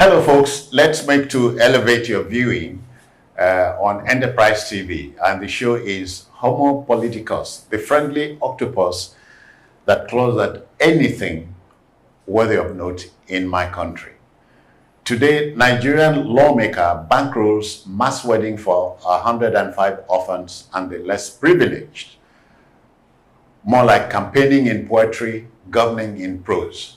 Hello, folks. Let's make to elevate your viewing on Enterprise TV. And the show is Homo Politicus, the friendly octopus that claws at anything worthy of note in my country. Today, Nigerian lawmaker bankrolls mass wedding for 105 orphans and the less privileged. More like campaigning in poetry, governing in prose.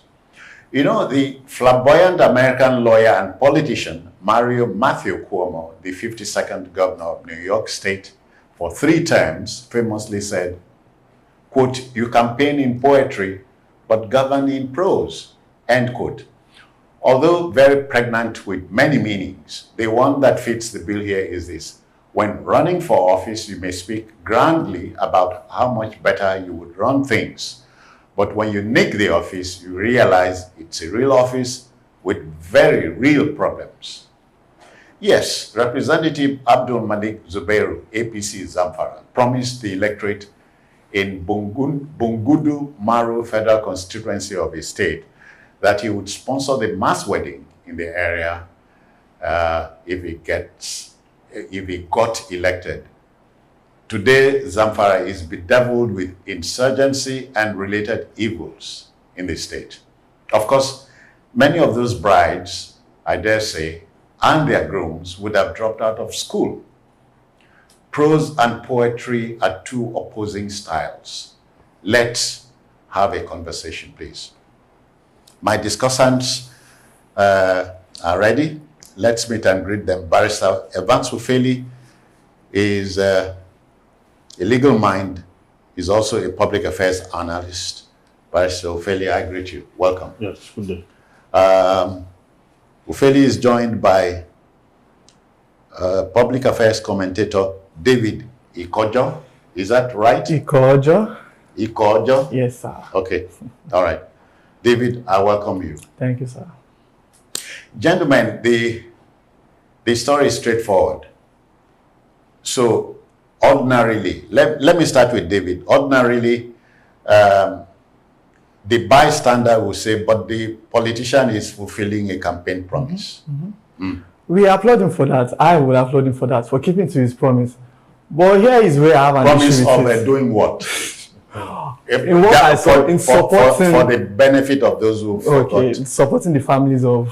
You know, the flamboyant American lawyer and politician, Mario Matthew Cuomo, the 52nd governor of New York State for 3 terms, famously said, quote, "You campaign in poetry, but govern in prose," end quote. Although very pregnant with many meanings, the one that fits the bill here is this. When running for office, you may speak grandly about how much better you would run things. But when you nick the office, you realize it's a real office with very real problems. Yes, Representative Abdul Malik Zubairu, APC Zamfara, promised the electorate in Bungudu Maru Federal Constituency of his state that he would sponsor the mass wedding in the area if he got elected. Today, Zamfara is bedeviled with insurgency and related evils in the state. Of course, many of those brides, I dare say, and their grooms would have dropped out of school. Prose and poetry are 2 opposing styles. Let's have a conversation, please. My discussants are ready. Let's meet and greet them. Barrister Evans Ufeli is a legal mind, is also a public affairs analyst. Barrister Ufeli, I greet you. Welcome. Yes, good day. Ufeli is joined by public affairs commentator David Ikojo. Is that right? Ikojo. Ikojo? Yes, sir. Okay. All right. David, I welcome you. Thank you, sir. Gentlemen, the story is straightforward. So, ordinarily, let me start with David. Ordinarily, the bystander will say, but the politician is fulfilling a campaign promise. We applaud him for that. I will applaud him for that, for keeping to his promise. But here is where I have an Promise issue with of doing what? In what I saw, in supporting... For the benefit of those who forgot. Okay, supporting the families of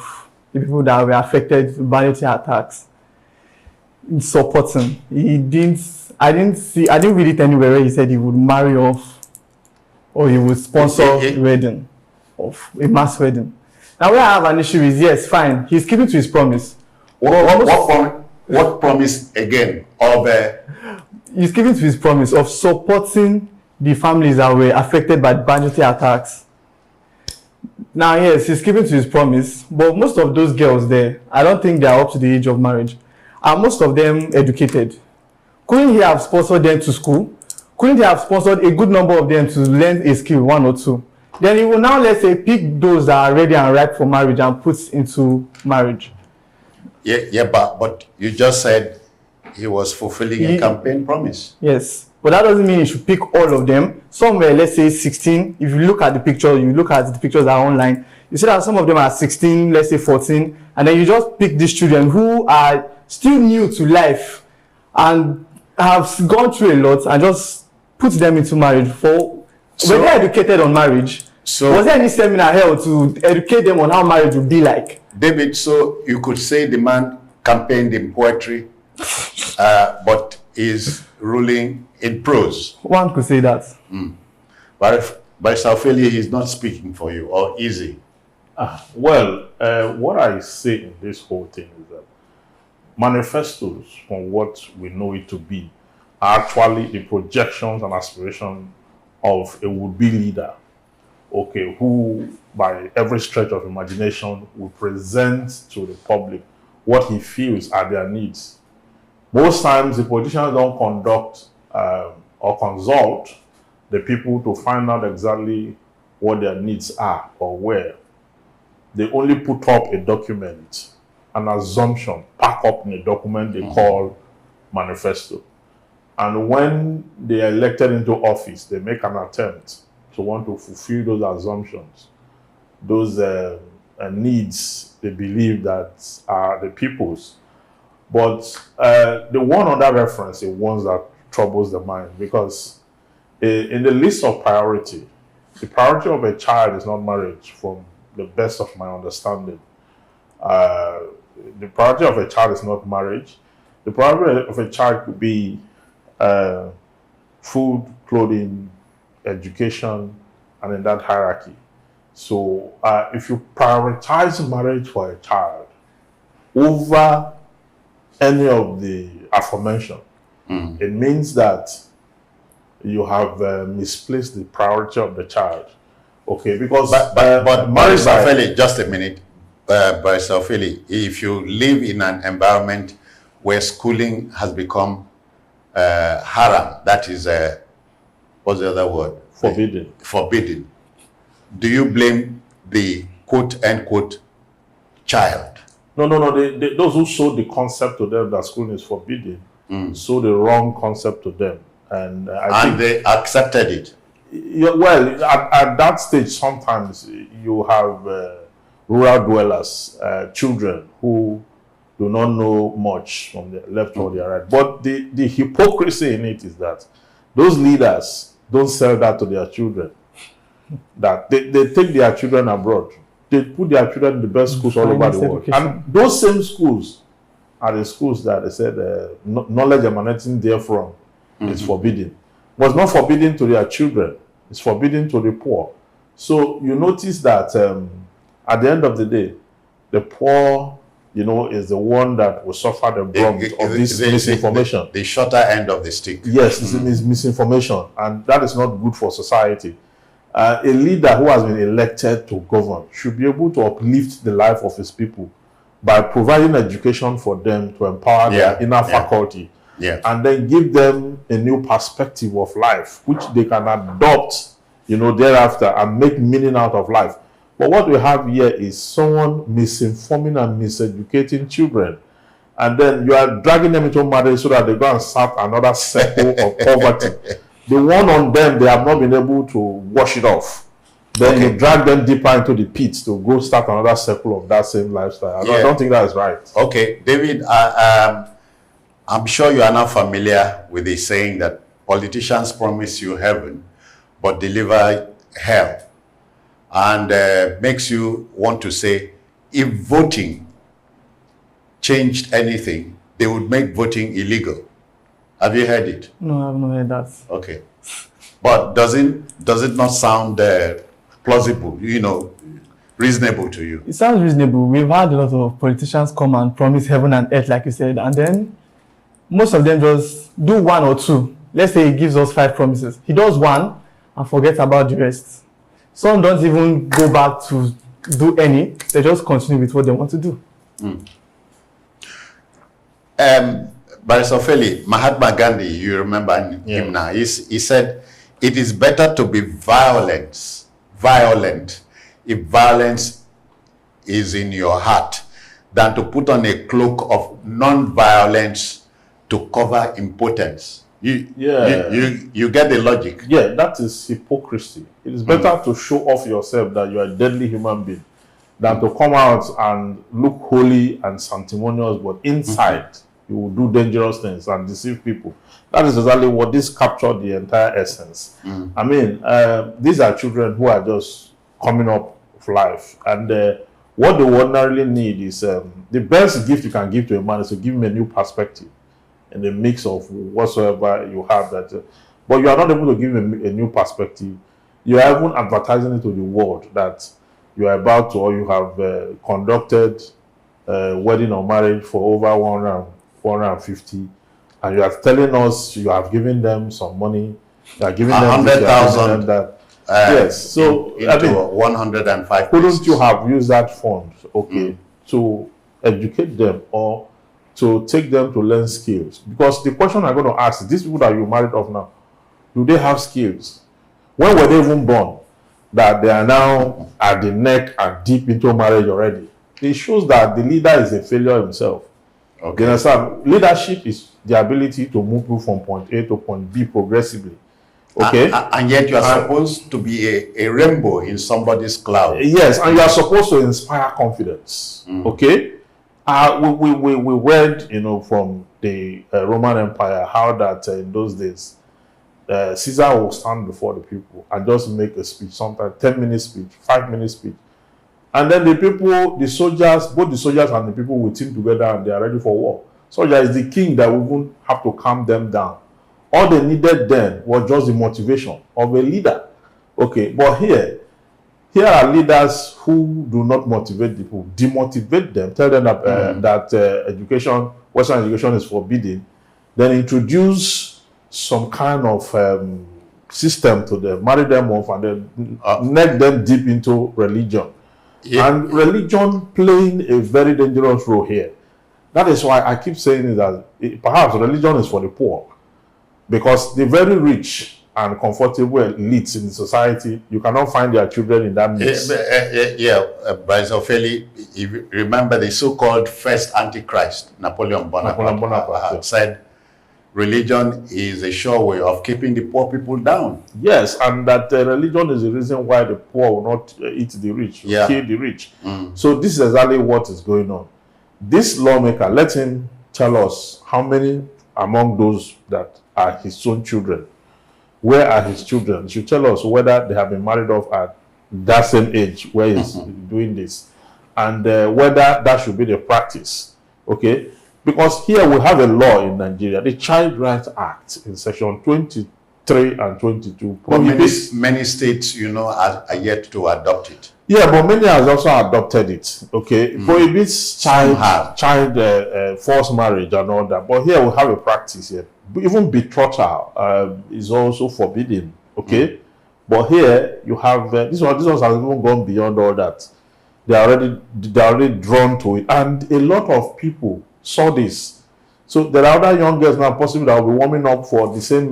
the people that were affected by the attacks. In supporting. I didn't read it anywhere where he said he would marry off or he would sponsor a wedding, of a mass wedding. Now where I have an issue is, yes, fine, he's keeping to his promise. What promise again? He's keeping to his promise of supporting the families that were affected by banditry attacks. Now, yes, he's keeping to his promise, but most of those girls there, I don't think they are up to the age of marriage. And most of them educated. Couldn't he have sponsored them to school? Couldn't he have sponsored a good number of them to learn a skill, 1 or 2? Then he will now, let's say, pick those that are ready and ripe for marriage and put into marriage. Yeah, but you just said he was fulfilling a campaign promise. Yes, but that doesn't mean you should pick all of them. Some were, let's say, 16. If you look at the picture, you look at the pictures that are online, you see that some of them are 16, let's say 14, and then you just pick these children who are still new to life and have gone through a lot and just put them into marriage. Were they educated on marriage? Was there any seminar held to educate them on how marriage would be like? David, so you could say the man campaigned in poetry, but is ruling in prose. One could say that. But Saufeli, he's not speaking for you, or is he? What I say in this whole thing is that manifestos, from what we know it to be, are actually the projections and aspirations of a would-be leader, okay, who, by every stretch of imagination, will present to the public what he feels are their needs. Most times, the politicians don't conduct or consult the people to find out exactly what their needs are or where. They only put up a document, an assumption, pack up in a document they call manifesto. And when they are elected into office, they make an attempt to want to fulfill those assumptions, those needs they believe that are the people's. But the one other reference is one that troubles the mind, because in the list of priority, the priority of a child is not marriage, from the best of my understanding. The priority of a child is not marriage. The priority of a child could be food, clothing, education, and in that hierarchy. So if you prioritize marriage for a child over any of the aforementioned, it means that you have misplaced the priority of the child. Okay, because but Barrister Ophelli, just a minute, Barrister Ophelli, if you live in an environment where schooling has become haram, that is, what's the other word? Forbidden. Forbidden. Do you blame the quote unquote child? No. Those who sold the concept to them that schooling is forbidden sold the wrong concept to them, and I think they accepted it. Well, at that stage, sometimes you have rural dwellers, children who do not know much from the left or the right. But the hypocrisy in it is that those leaders don't sell that to their children. That they take their children abroad. They put their children in the best schools all over the world. And those same schools are the schools that they said knowledge emanating therefrom is forbidden. But it's not forbidden to their children. It's forbidden to the poor. So you notice that at the end of the day, the poor, is the one that will suffer the brunt of this misinformation. The shorter end of the stick. Yes, it's misinformation, and that is not good for society. A leader who has been elected to govern should be able to uplift the life of his people by providing education for them to empower their inner faculty, and then give them a new perspective of life, which they can adopt, thereafter, and make meaning out of life. But what we have here is someone misinforming and miseducating children, and then you are dragging them into marriage so that they go and start another circle of poverty. The one on them, they have not been able to wash it off. Then you drag them deeper into the pit to go start another circle of that same lifestyle. I don't think that is right. Okay, David, I'm sure you are not familiar with the saying that politicians promise you heaven, but deliver hell. And makes you want to say, if voting changed anything, they would make voting illegal. Have you heard it? No, I've not heard that. Okay. But does it not sound plausible, reasonable to you? It sounds reasonable. We've had a lot of politicians come and promise heaven and earth, like you said, and then most of them just do one or two. Let's say he gives us 5 promises. He does one and forgets about the rest. Some don't even go back to do any. They just continue with what they want to do. Barrister Ophelli, Mahatma Gandhi, you remember him now, he said, it is better to be violent if violence is in your heart than to put on a cloak of non-violence to cover impotence. You get the logic. Yeah, that is hypocrisy. It is better to show off yourself that you are a deadly human being than to come out and look holy and sanctimonious, but inside you will do dangerous things and deceive people. That is exactly what this captured the entire essence. I mean, these are children who are just coming up of life, and what they ordinarily need is the best gift you can give to a man is to give him a new perspective in the mix of whatsoever you have. But you are not able to give him a new perspective. You are even advertising it to the world that you are about to, or you have conducted wedding or marriage for over 150, and you are telling us you have given them some money. You are giving them 100,000 that. Yes, so into 105. Couldn't you have used that fund, to educate them or to take them to learn skills? Because the question I'm going to ask is, these people that you married off now, do they have skills? When were they even born that they are now at the neck and deep into marriage already? It shows that the leader is a failure himself. Okay. You understand? Leadership is the ability to move people from point A to point B progressively. Okay. And yet you are supposed to be a rainbow in somebody's cloud. Yes, and you are supposed to inspire confidence. Okay. We read, from the Roman Empire how that in those days Caesar will stand before the people and just make a speech, sometimes 10-minute speech, 5-minute speech, and then the soldiers, both the soldiers and the people will team together and they are ready for war. So there is the king that won't have to calm them down. All they needed then was just the motivation of a leader. Okay, but here are leaders who do not motivate people, demotivate them, tell them that education, Western education is forbidden, then introduce some kind of system to them, marry them off, and then neck them deep into religion. Yeah. And religion playing a very dangerous role here. That is why I keep saying that perhaps religion is for the poor. Because the very rich and comfortable elites in society, you cannot find their children in that mix. Bryce Ofeli, if you remember the so-called first Antichrist, Napoleon Bonaparte, said religion is a sure way of keeping the poor people down. Yes, and that religion is the reason why the poor will not eat the rich, kill the rich. So this is exactly what is going on. This lawmaker, let him tell us how many among those that are his own children, where are his children? He should tell us whether they have been married off at that same age where he's doing this, and whether that should be the practice. Okay, because here we have a law in Nigeria, the Child Rights Act in section 23 and 22. But many states, are yet to adopt it. Yeah, but many have also adopted it. Okay, prohibits child forced marriage and all that. But here we have a practice here. Even betrothal is also forbidden. Okay, but here you have this one has even gone beyond all that. They are already drawn to it, and a lot of people saw this. So there are other young girls now possibly that will be warming up for the same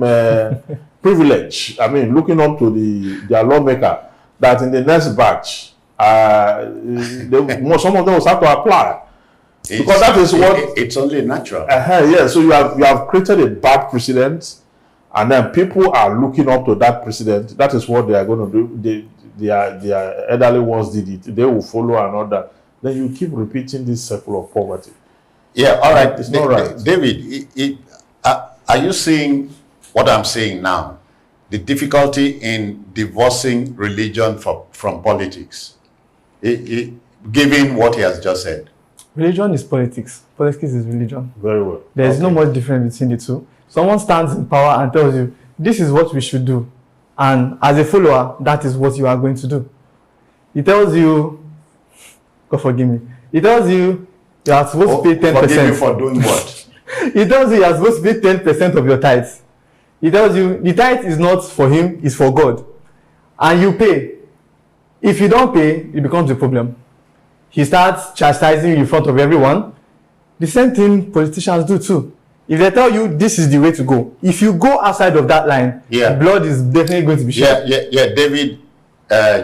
privilege. I mean, looking up to their lawmaker, that in the next batch, some of them will start to apply. Because that is what it's only natural. Yeah, so you have created a bad precedent, and then people are looking up to that precedent. That is what they are going to do. Their elderly ones did it. They will follow and all that. Then you keep repeating this cycle of poverty. Yeah, all right. It's not right. David, are you seeing what I'm saying now? The difficulty in divorcing religion from politics, given what he has just said. Religion is politics. Politics is religion. Very well. There is no much difference between the two. Someone stands in power and tells you, this is what we should do. And as a follower, that is what you are going to do. He tells you, God forgive me, he tells you are supposed to pay 10%. Forgive me for doing what? He tells you are supposed to pay 10% of your tithes. He tells you the tithe is not for him, it's for God. And you pay. If you don't pay, it becomes a problem. He starts chastising you in front of everyone. The same thing politicians do too. If they tell you this is the way to go, if you go outside of that line, blood is definitely going to be shed. David,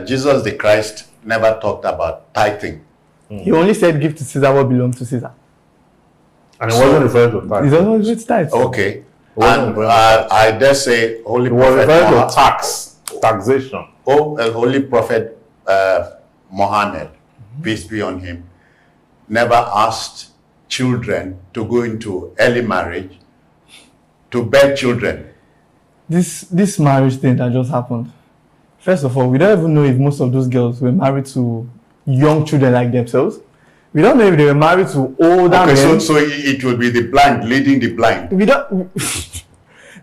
Jesus the Christ never talked about tithing. He only said give to Caesar what belongs to Caesar. And it wasn't referring to tithe. He's only referring to tithe. Okay. And I dare say Holy Prophet referring to taxation. Holy Prophet Muhammad, peace be on him, never asked children to go into early marriage to bear children. This marriage thing that just happened, first of all, we don't even know if most of those girls were married to young children like themselves. We don't know if they were married to older men. So it will be the blind leading the blind. We don't.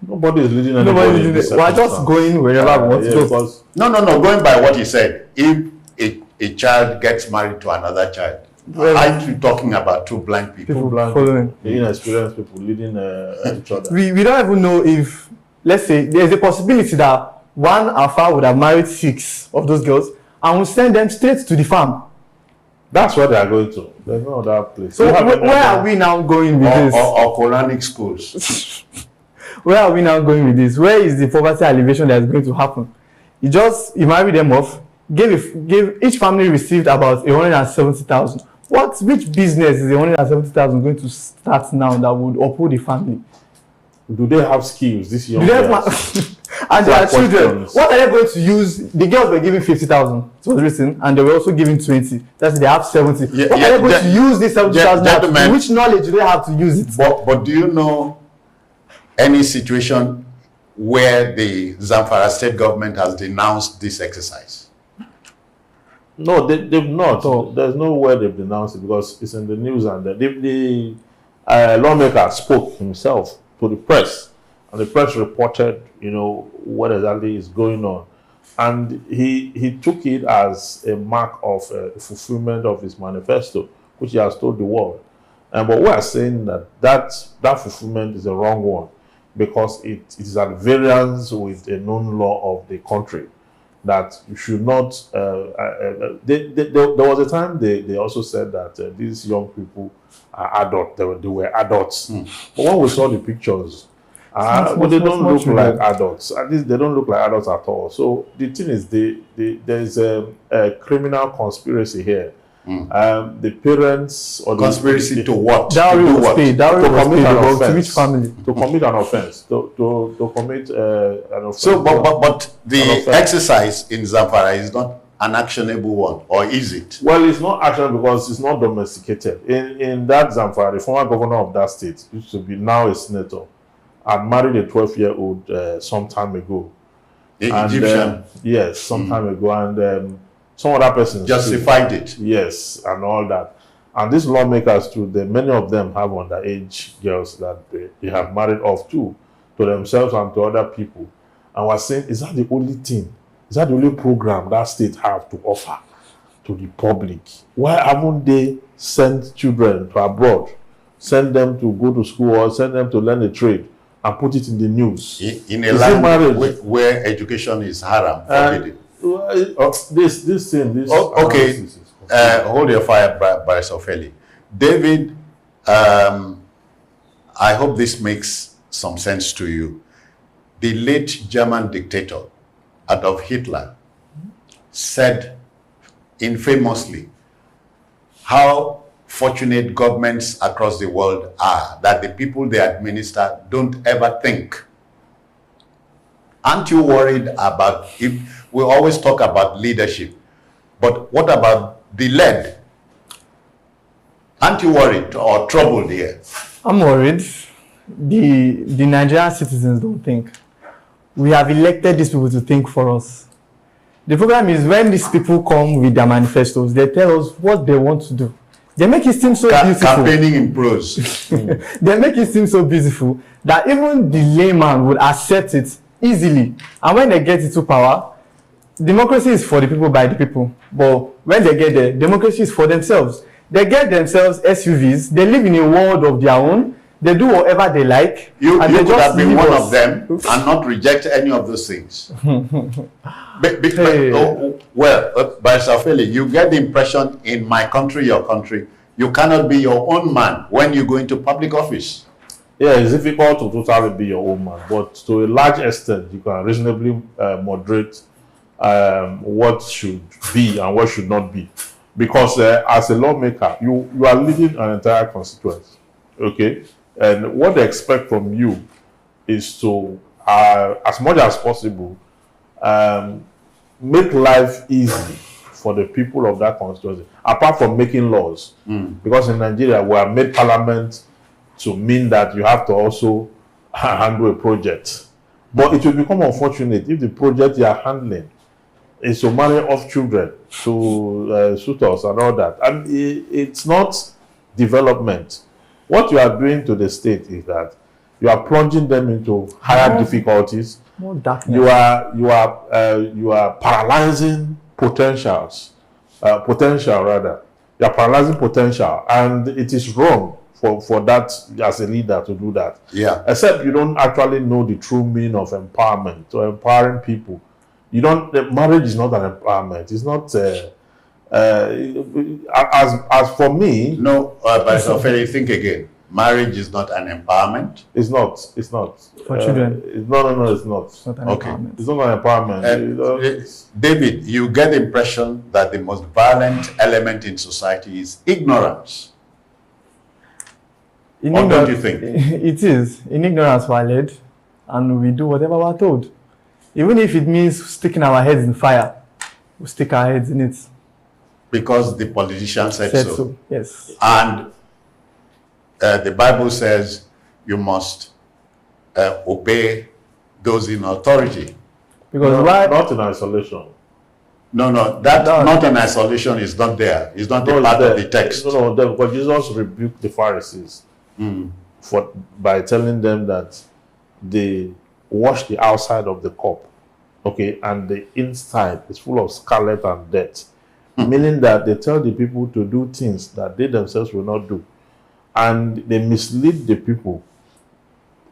Nobody is leading anybody. We're just going wherever we want to go. No. Going by what he said, if a child gets married to another child, aren't you talking about two blind people? Following. Inexperienced people leading each other. We don't even know if, let's say, there's a possibility that one alpha would have married 6 of those girls and will send them straight to the farm. That's where they are going to. There's no other place. So where are we now going with this? Or Quranic schools. Where are we now going with this? Where is the poverty alleviation that is going to happen? He married them off, gave each family received about 170,000. Which business is 170,000 going to start now that would uphold the family? Do they have skills, this young girls? And These there are are children. questions. What are they going to use? The girls were giving 50,000. It was written, and they were also giving 20. That's they have 70. Yeah, What are they going to use this 70,000? Gentlemen, Which knowledge do they have to use it? But do you know any situation where the Zamfara state government has denounced this exercise? No, they've not. So- There's no way they've denounced it because it's in the news, and the lawmaker spoke himself to the press, and the press reported, what exactly is going on, and he took it as a mark of fulfillment of his manifesto, which he has told the world. But we are saying that fulfillment is a wrong one because it is at variance with a known law of the country. That you should not. There was a time they also said that these young people are adult. They were adults. But when we saw the pictures, they don't look like adults. At least they don't look like adults at all. So the thing is, there's a criminal conspiracy here. The parents or Conspiracy the, to what? Dowry To do was what? paid. Dowry To was commit paid. an But to offense. which family? to commit an offense, to commit an offense. So, but An the offense. exercise in Zamfara is not an actionable one, or is it? Well, it's not actually because it's not domesticated. In that Zamfara, the former governor of that state used to be now a senator, and married a 12-year-old some time ago. The And, Egyptian yes, some time ago, and some other persons justified it. Yes, and all that. And these lawmakers too, many of them have underage girls that they have married off to themselves and to other people. And we're saying, is that the only thing? Is that the only program that state have to offer to the public? Why haven't they sent children to abroad, send them to go to school or send them to learn a trade and put it in the news? In a Is it land marriage? where education is haram, forbidden. This thing, this Okay, analysis is hold your fire, Barrister Ofeli. David, I hope this makes some sense to you. The late German dictator, Adolf Hitler, said infamously how fortunate governments across the world are, that the people they administer don't ever think. Aren't you worried about, if we always talk about leadership, but what about the led? Aren't you worried or troubled here? I'm worried. The Nigerian citizens don't think. We have elected these people to think for us. The problem is when these people come with their manifestos, they tell us what they want to do. They make it seem so beautiful. Campaigning in prose. They make it seem so beautiful that even the layman would accept it easily. And when they get into power, democracy is for the people by the people. But when they get there, democracy is for themselves. They get themselves SUVs. They live in a world of their own. They do whatever they like. You and they could just have been leave one us. of them and not reject any of those things. Hey. By Safeli, you get the impression in my country, your country, you cannot be your own man when you go into public office. Yeah, it's difficult to totally be your own man, but to a large extent, you can reasonably moderate what should be and what should not be. Because as a lawmaker, you are leading an entire constituency, okay? And what they expect from you is to, as much as possible, make life easy for the people of that constituency, apart from making laws. Because in Nigeria, we have made parliament to mean that you have to also handle a project. But it will become unfortunate if the project you are handling is to marry off children to suitors and all that. And it's not development. What you are doing to the state is that you are plunging them into higher difficulties. More darkness. You are paralyzing potentials. Potential rather. You are paralyzing potential, and it is wrong for that as a leader to do that. Yeah. Except you don't actually know the true meaning of empowerment or empowering people. You don't. Marriage is not an empowerment. It's not. As for me, No, but Safeli, think again. Marriage is not an empowerment. it's not. It's not For children. No, it's not. It's not an Okay. empowerment. It's not an empowerment. David, you get the impression that the most violent element in society is ignorance. In Or don't ignor- you think? It is. In ignorance, we are led, and we do whatever we are told. Even if it means sticking our heads in fire, we'll stick our heads in it. Because the politician said so. Yes. And the Bible says you must obey those in authority. Because not in isolation. No, not in isolation is not there. It's not the part of the text. Because Jesus rebuked the Pharisees by telling them that they wash the outside of the cup, okay, and the inside is full of scarlet and dirt. Meaning that they tell the people to do things that they themselves will not do. And they mislead the people.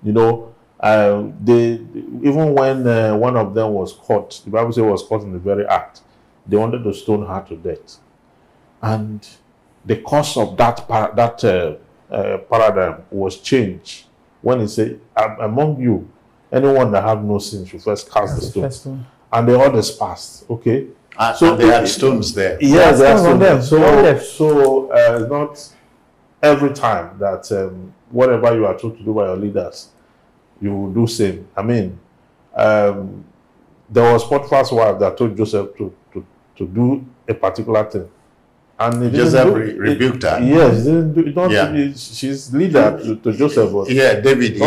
You know, even when one of them was caught, the Bible says was caught in the very act, they wanted to stone her to death. And the course of that paradigm was changed when he said, among you, anyone that have no sin should first cast the stone. And they all dispersed, okay? So they had stones there. Yes, they had stones there. So it's not every time that whatever you are told to do by your leaders, you will do same. I mean, there was Potiphar's wife that told Joseph to do a particular thing, and Joseph rebuked her. Yes, she's leader to Joseph. But David,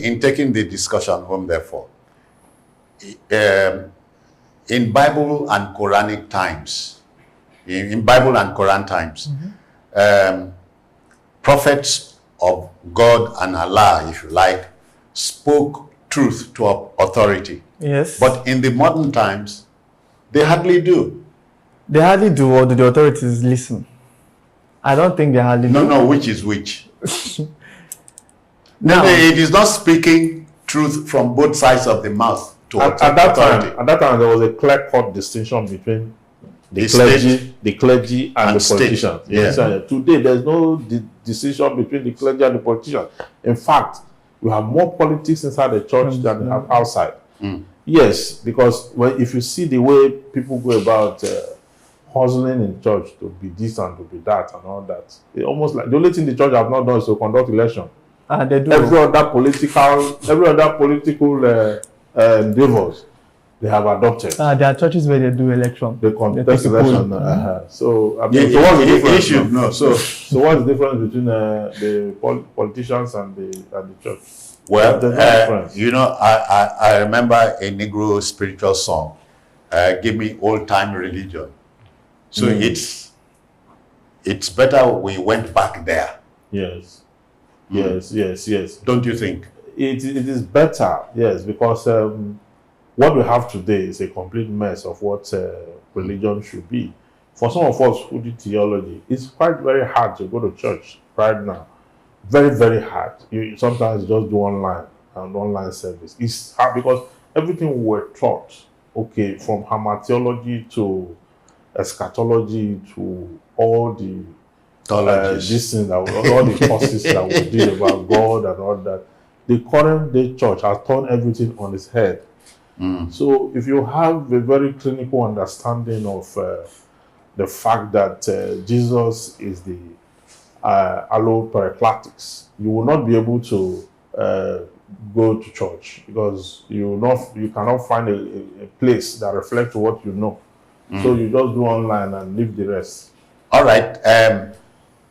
in taking the discussion home, therefore, in Bible and Quranic times, in Bible and Quran times, prophets of God and Allah, if you like, spoke truth to authority. Yes. But in the modern times, they hardly do. They hardly do, or do the authorities listen? I don't think they hardly do. No, which is which? Now, it is not speaking truth from both sides of the mouth to at that time, there was a clear-cut distinction between the clergy and the politicians. Yeah. Today, there's no decision between the clergy and the politicians. In fact, we have more politics inside the church than we have outside. Yes, because if you see the way people go about hustling in church to be this and to be that and all that, it's almost like the only thing the church have not done is to conduct election. They do. Every other political endeavors they have adopted. There are churches where they do election. They contest election. So, I mean, so what's the difference? So what's the difference between the politicians and the church? Well, you know, I remember a Negro spiritual song, "Give me old-time religion." So it's better we went back there. Yes. Yes. Don't you think? It is better, yes, because what we have today is a complete mess of what religion should be. For some of us who do theology, it's quite very hard to go to church right now. Very, very hard. You sometimes just do online service. It's hard because everything we were taught, okay, from hamartiology to eschatology to all the these things all the courses that we did about God and all that, the current day church has turned everything on its head. So if you have a very clinical understanding of the fact that Jesus is the alloparacletics, you will not be able to go to church because you cannot find a place that reflects what you know. So you just do online and leave the rest. All right.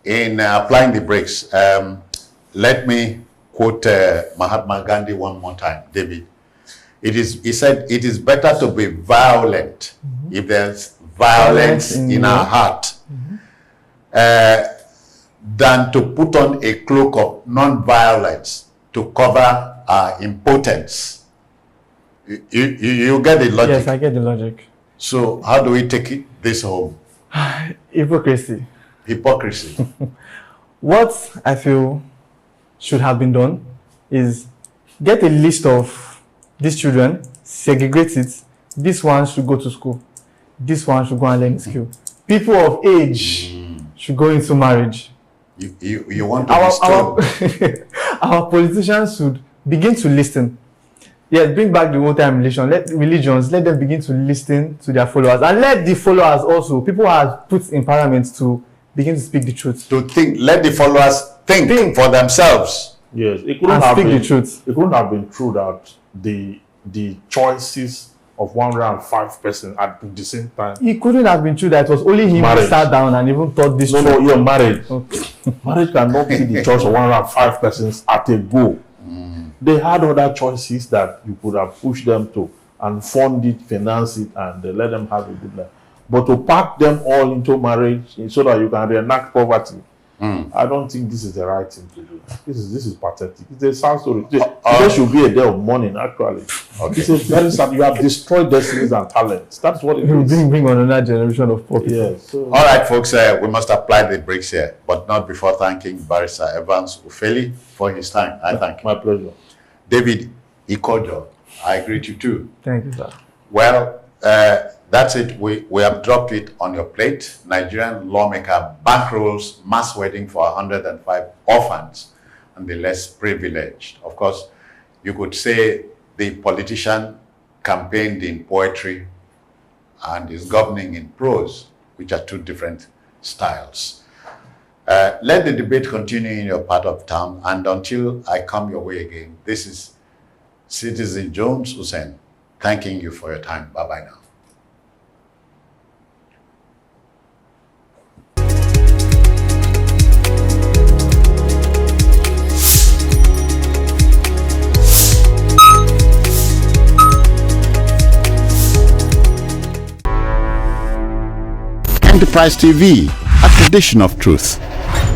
In applying the brakes, let me quote Mahatma Gandhi one more time, David. He said, "It is better to be violent if there's violence in our heart than to put on a cloak of non-violence to cover our impotence." You get the logic? Yes, I get the logic. So how do we take this home? Hypocrisy. What I feel should have been done is get a list of these children, segregate it. This one should go to school. This one should go and learn skill. People of age should go into marriage. You want to our politicians should begin to listen. Yes, bring back the old-time religion. Let them begin to listen to their followers, and let the followers also, people who are put in parliament, to begin to speak the truth. To think, let the followers think for themselves. Yes, it couldn't have speak been the truth. It couldn't have been true that the the choices of 105 persons at the same time. It couldn't have been true that it was only him who sat down and even thought this. No, you're married. Okay. Marriage cannot be the choice of 105 persons at a go. They had other choices that you could have pushed them to and fund it, finance it, and let them have a good life. But to pack them all into marriage so that you can reenact poverty, I don't think this is the right thing to do. This is pathetic. It's a sad story. There should be a day of mourning, actually. Okay. It's a very sad. You have destroyed destinies and talents. That's what it is. Bring on another generation of poor people. Yes. So, All right, folks, we must apply the brakes here, but not before thanking Barrister Evans Ufeli for his time. I thank you. my pleasure. David Ikojo, I greet you too. Thank you, sir. Well, that's it. We have dropped it on your plate. Nigerian lawmaker bankrolls mass wedding for 105 orphans and the less privileged. Of course, you could say the politician campaigned in poetry and is governing in prose, which are two different styles. Let the debate continue in your part of town, and until I come your way again, this is Citizen Jones Hussein thanking you for your time. Bye-bye now. Enterprise TV, a tradition of truth.